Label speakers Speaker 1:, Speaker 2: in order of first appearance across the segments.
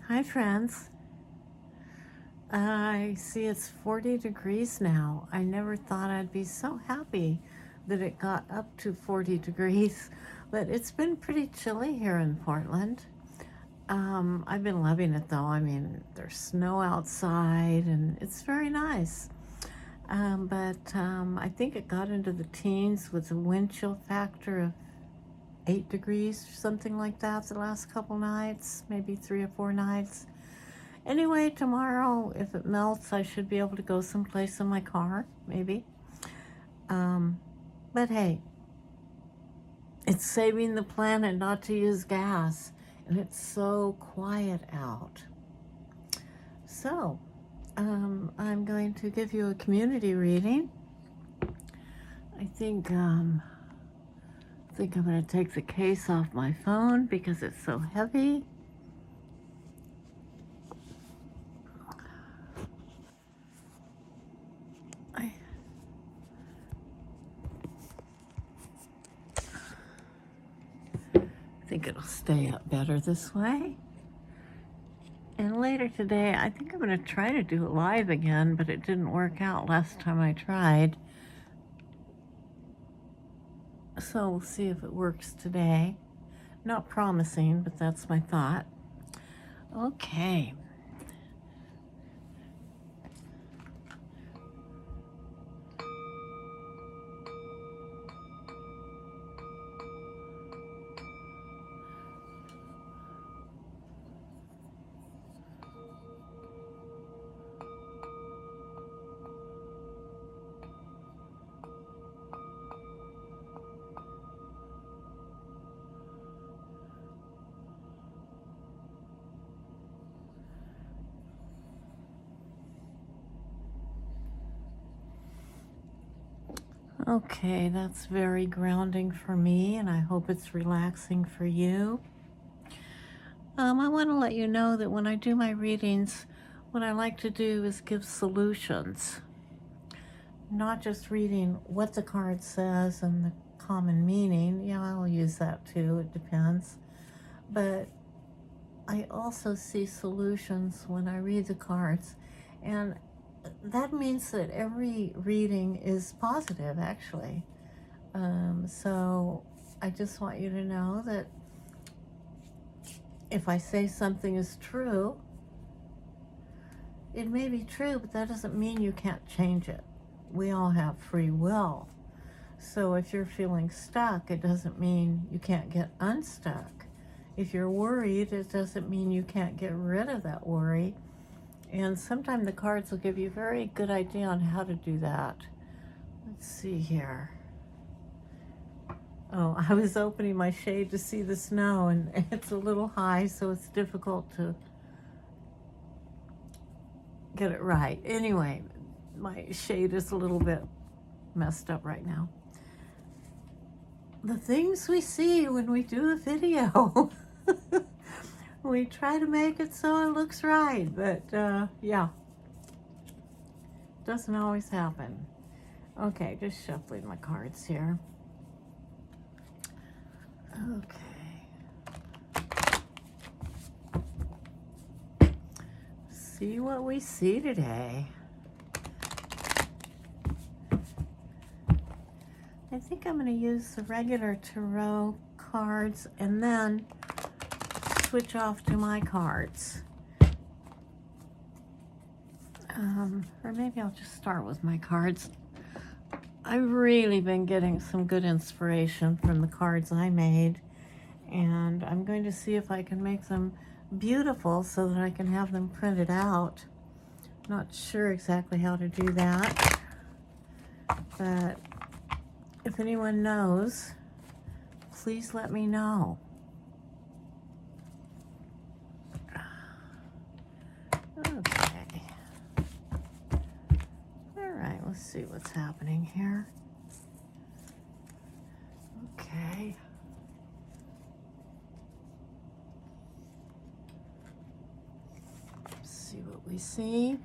Speaker 1: Hi friends. I see it's 40 degrees now. I never thought I'd be so happy that it got up to 40 degrees, but it's been pretty chilly here in Portland. I've been loving it though. I mean, there's snow outside and it's very nice. But I think it got into the teens with a wind chill factor of 8 degrees, something like that, the last couple nights, maybe 3 or 4 nights. Anyway, tomorrow, if it melts, I should be able to go someplace in my car, maybe. But hey, it's saving the planet not to use gas, and it's so quiet out. So, I'm going to give you a community reading. I think I'm going to take the case off my phone because it's so heavy. I think it'll stay up better this way. And later today, I think I'm going to try to do it live again, but it didn't work out last time I tried. So we'll see if it works today. Not promising, but that's my thought. Okay. Okay, that's very grounding for me, and I hope it's relaxing for you. I want to let you know that when I do my readings, what I like to do is give solutions. Not just reading what the card says and the common meaning. Yeah, I'll use that too, it depends. But I also see solutions when I read the cards. And that means that every reading is positive, actually. So I just want you to know that if I say something is true, it may be true, but that doesn't mean you can't change it. We all have free will. So if you're feeling stuck, it doesn't mean you can't get unstuck. If you're worried, it doesn't mean you can't get rid of that worry. And sometimes the cards will give you a very good idea on how to do that. Let's see here. Oh, I was opening my shade to see the snow, and it's a little high, so it's difficult to get it right. Anyway, my shade is a little bit messed up right now. The things we see when we do a video. We try to make it so it looks right, but yeah, doesn't always happen. Okay, just shuffling my cards here. Okay. See what we see today. I think I'm going to use the regular tarot cards and then switch off to my cards. Or maybe I'll just start with my cards. I've really been getting some good inspiration from the cards I made, and I'm going to see if I can make them beautiful so that I can have them printed out. Not sure exactly how to do that, but if anyone knows, please let me know. Okay. All right, let's see what's happening here. Okay. Let's see what we see.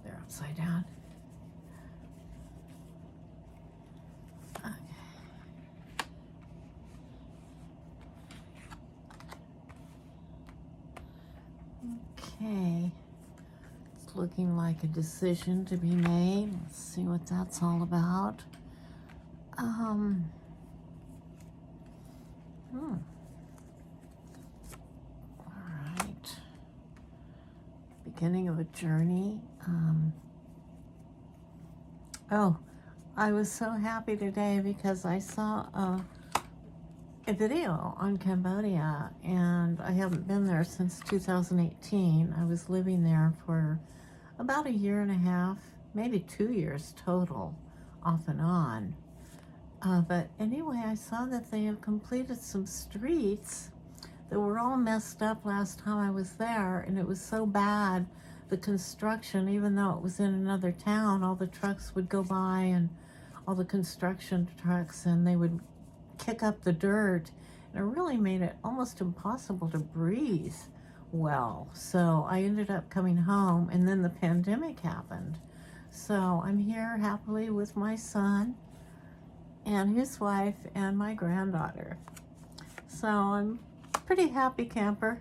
Speaker 1: They're upside down. Okay. It's looking like a decision to be made. Let's see what that's all about. Um, All right. Beginning of a journey. Oh, I was so happy today because I saw a video on Cambodia, and I haven't been there since 2018. I was living there for about a year and a half, maybe 2 years total, off and on. But anyway, I saw that they have completed some streets that were all messed up last time I was there, and it was so bad, the construction, even though it was in another town, all the trucks would go by, and all the construction trucks, and they would kick up the dirt, and it really made it almost impossible to breathe well. So I ended up coming home, and then the pandemic happened. So I'm here happily with my son and his wife and my granddaughter. So I'm pretty happy camper,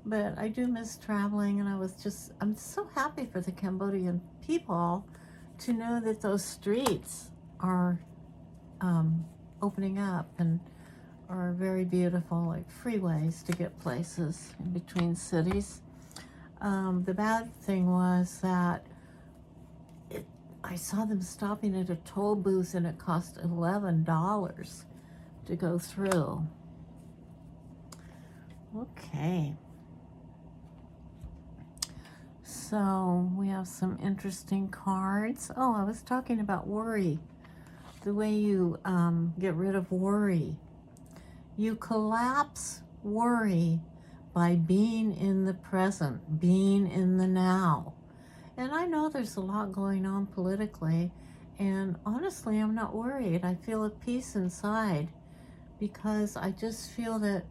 Speaker 1: but I do miss traveling, and I'm so happy for the Cambodian people to know that those streets are opening up and are very beautiful, like freeways to get places in between cities. The bad thing was that I saw them stopping at a toll booth, and it cost $11 to go through. Okay. So we have some interesting cards. Oh, I was talking about worry. The way you get rid of worry. You collapse worry by being in the present, being in the now. And I know there's a lot going on politically, and honestly, I'm not worried. I feel a peace inside because I just feel that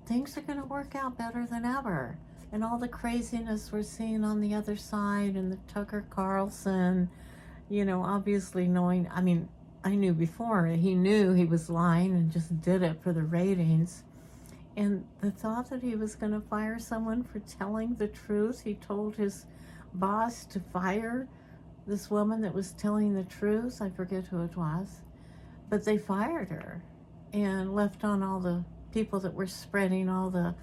Speaker 1: things are going to work out better than ever. And all the craziness we're seeing on the other side, and the Tucker Carlson, obviously knowing, I knew before, he knew he was lying and just did it for the ratings. And the thought that he was going to fire someone for telling the truth, he told his boss to fire this woman that was telling the truth. I forget who it was, but they fired her and left on all the people that were spreading all the,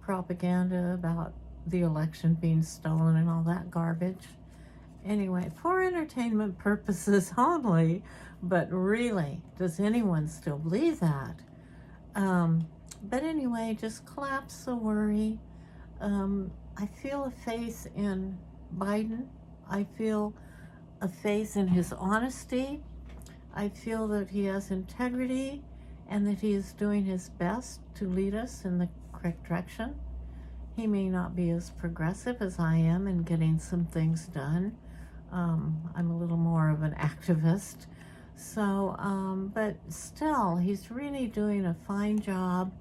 Speaker 1: propaganda about the election being stolen and all that garbage. Anyway, for entertainment purposes only, but really, does anyone still believe that? But anyway, just collapse the worry. I feel a faith in Biden. I feel a faith in his honesty. I feel that he has integrity and that he is doing his best to lead us in the correct direction. He may not be as progressive as I am in getting some things done. I'm a little more of an activist. So, but still, he's really doing a fine job,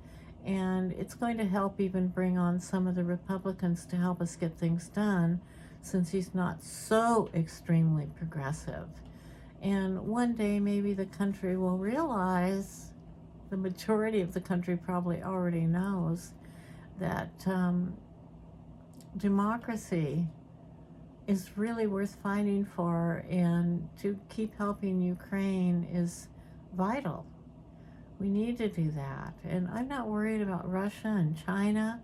Speaker 1: and it's going to help even bring on some of the Republicans to help us get things done, since he's not so extremely progressive. And one day maybe the country will realize, the majority of the country probably already knows, that democracy is really worth fighting for, and to keep helping Ukraine is vital. We need to do that. And I'm not worried about Russia and China,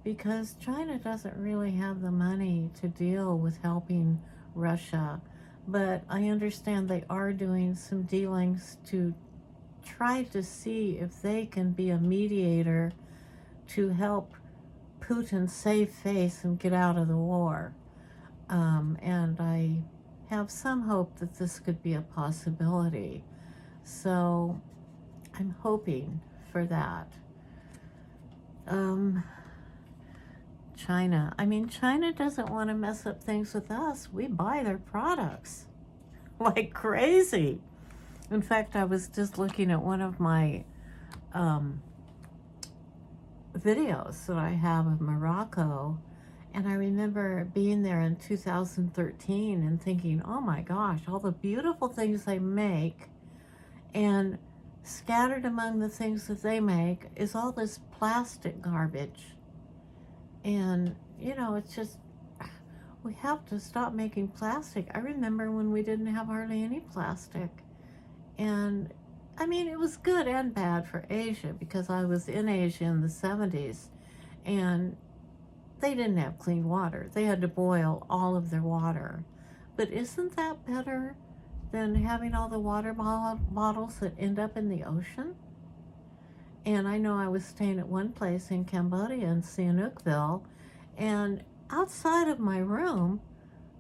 Speaker 1: because China doesn't really have the money to deal with helping Russia. But I understand they are doing some dealings to try to see if they can be a mediator to help Putin save face and get out of the war. And I have some hope that this could be a possibility. So I'm hoping for that. China. China doesn't want to mess up things with us. We buy their products like crazy. In fact, I was just looking at one of my videos that I have of Morocco, and I remember being there in 2013 and thinking, oh my gosh, all the beautiful things they make, and scattered among the things that they make is all this plastic garbage. And, you know, it's just, we have to stop making plastic. I remember when we didn't have hardly any plastic. And, I mean, it was good and bad for Asia, because I was in Asia in the 70s, and they didn't have clean water. They had to boil all of their water. But isn't that better than having all the water bottles that end up in the ocean? And I know I was staying at one place in Cambodia in Sihanoukville, and outside of my room,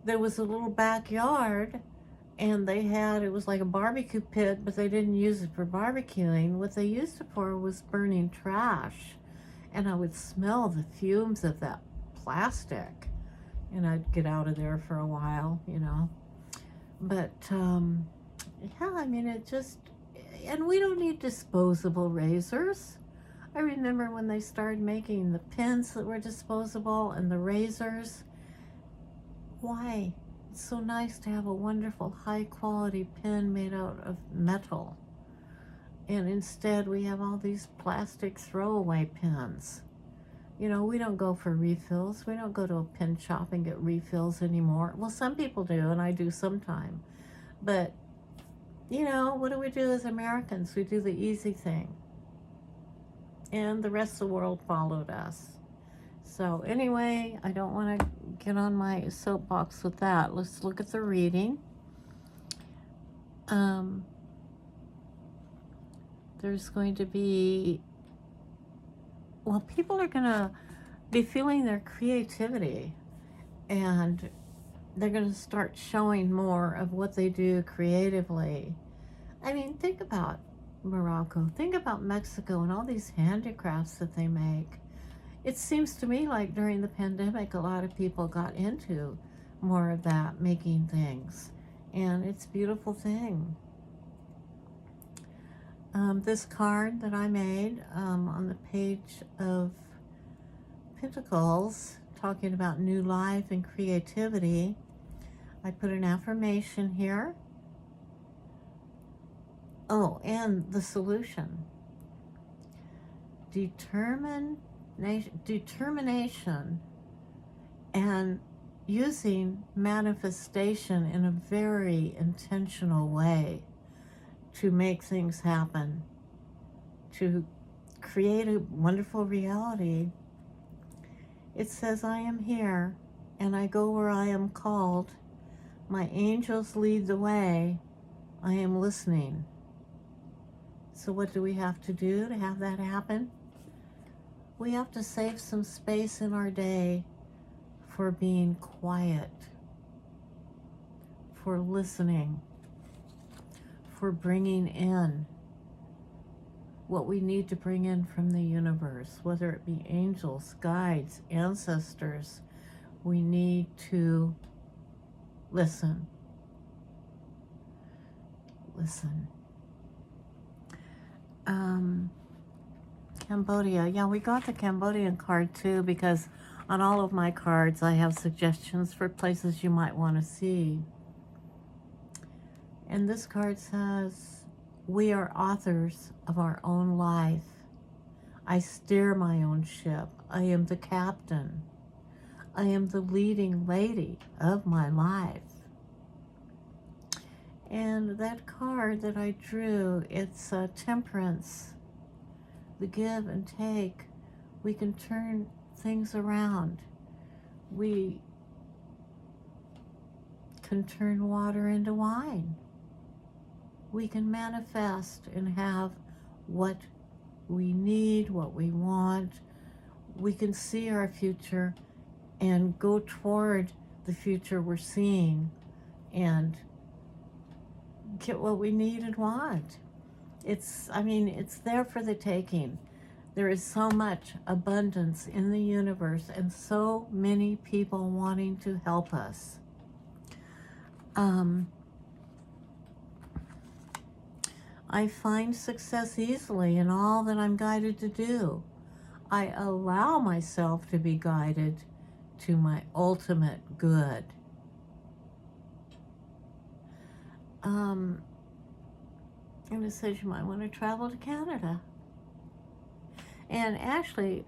Speaker 1: there was a little backyard, and they had, it was like a barbecue pit, but they didn't use it for barbecuing. What they used it for was burning trash. And I would smell the fumes of that plastic, and I'd get out of there for a while, you know. But yeah, I mean, it just, and we don't need disposable razors. I remember when they started making the pens that were disposable and the razors. Why? It's so nice to have a wonderful high quality pen made out of metal. And instead we have all these plastic throwaway pens. You know, we don't go for refills. We don't go to a pen shop and get refills anymore. Well, some people do, and I do sometime. But, you know, what do we do as Americans? We do the easy thing. And the rest of the world followed us. So anyway, I don't want to get on my soapbox with that. Let's look at the reading. There's going to be, well, people are going to be feeling their creativity, and they're going to start showing more of what they do creatively. I mean, think about Morocco. Think about Mexico and all these handicrafts that they make. It seems to me like during the pandemic, a lot of people got into more of that, making things. And it's a beautiful thing. This card that I made on the page of Pentacles, talking about new life and creativity, I put an affirmation here. Oh, and the solution. Determination and using manifestation in a very intentional way to make things happen, to create a wonderful reality. It says, I am here and I go where I am called. My angels lead the way. I am listening. So what do we have to do to have that happen? We have to save some space in our day for being quiet, for listening, for bringing in what we need to bring in from the universe, whether it be angels, guides, ancestors. We need to listen. Listen. Cambodia. Yeah, we got the Cambodian card too, because on all of my cards I have suggestions for places you might want to see. And this card says, we are authors of our own life. I steer my own ship. I am the captain. I am the leading lady of my life. And that card that I drew, it's temperance, the give and take. We can turn things around. We can turn water into wine. We can manifest and have what we need, what we want. We can see our future and go toward the future we're seeing and get what we need and want. It's there for the taking. There is so much abundance in the universe and so many people wanting to help us. I find success easily in all that I'm guided to do. I allow myself to be guided to my ultimate good. And it says you might want to travel to Canada. And actually,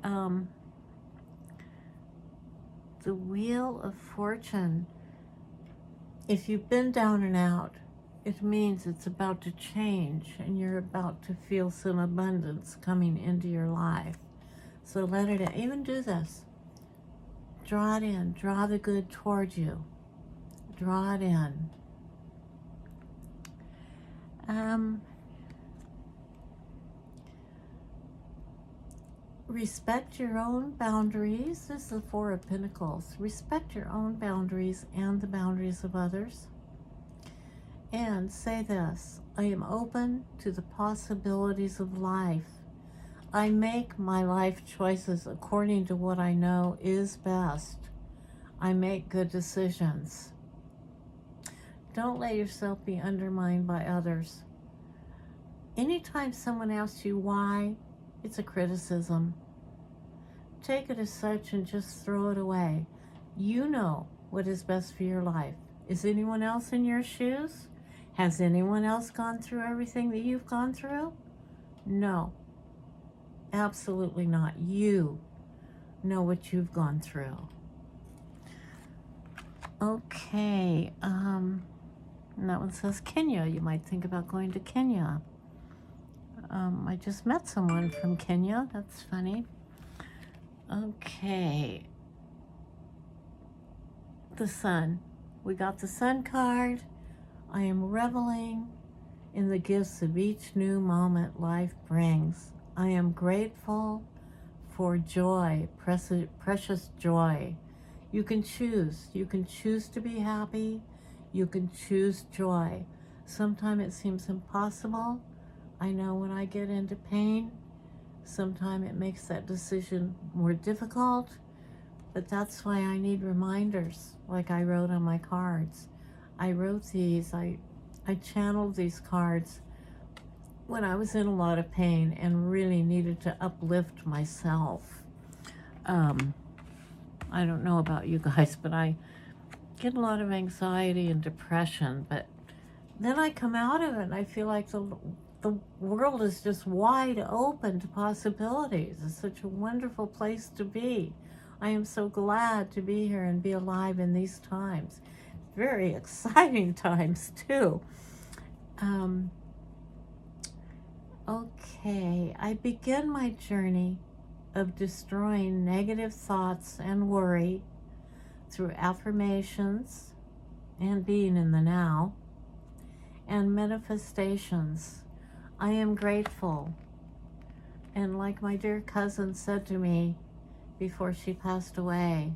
Speaker 1: The Wheel of Fortune. If you've been down and out, it means it's about to change and you're about to feel some abundance coming into your life. So let it in. Even do this. Draw it in. Draw the good towards you. Draw it in. Respect your own boundaries. This is the Four of Pentacles. Respect your own boundaries and the boundaries of others. And say this: I am open to the possibilities of life. I make my life choices according to what I know is best. I make good decisions. Don't let yourself be undermined by others. Anytime someone asks you why, it's a criticism. Take it as such and just throw it away. You know what is best for your life. Is anyone else in your shoes? Has anyone else gone through everything that you've gone through? No, absolutely not. You know what you've gone through. Okay, and that one says Kenya. You might think about going to Kenya. I just met someone from Kenya. That's funny. Okay. The Sun. We got the Sun card. I am reveling in the gifts of each new moment life brings. I am grateful for joy, precious joy. You can choose. You can choose to be happy. You can choose joy. Sometimes it seems impossible. I know when I get into pain, sometimes it makes that decision more difficult, but that's why I need reminders, like I wrote on my cards. I wrote these, I channeled these cards when I was in a lot of pain and really needed to uplift myself. I don't know about you guys, but I get a lot of anxiety and depression, but then I come out of it and I feel like the world is just wide open to possibilities. It's such a wonderful place to be. I am so glad to be here and be alive in these times. Very exciting times too. Okay, I begin my journey of destroying negative thoughts and worry through affirmations and being in the now and manifestations. I am grateful. And like my dear cousin said to me before she passed away,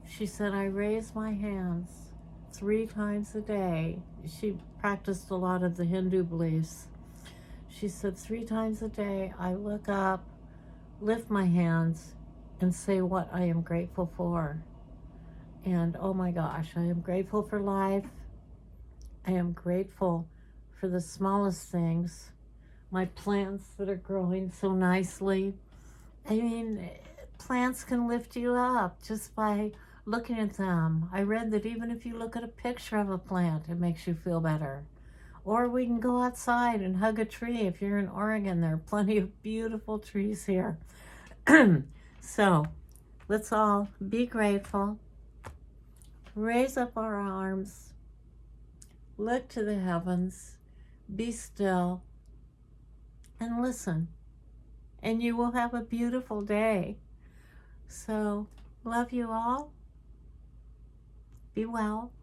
Speaker 1: she said, I raise my hands 3 times a day. She practiced a lot of the Hindu beliefs. She said 3 times a day, I look up, lift my hands, and say what I am grateful for. And oh my gosh, I am grateful for life. I am grateful for the smallest things. My plants that are growing so nicely. I mean, plants can lift you up just by looking at them. I read that even if you look at a picture of a plant, it makes you feel better. Or we can go outside and hug a tree. If you're in Oregon, there are plenty of beautiful trees here. So let's all be grateful. Raise up our arms. Look to the heavens. Be still. And listen. And you will have a beautiful day. So, love you all. Be well.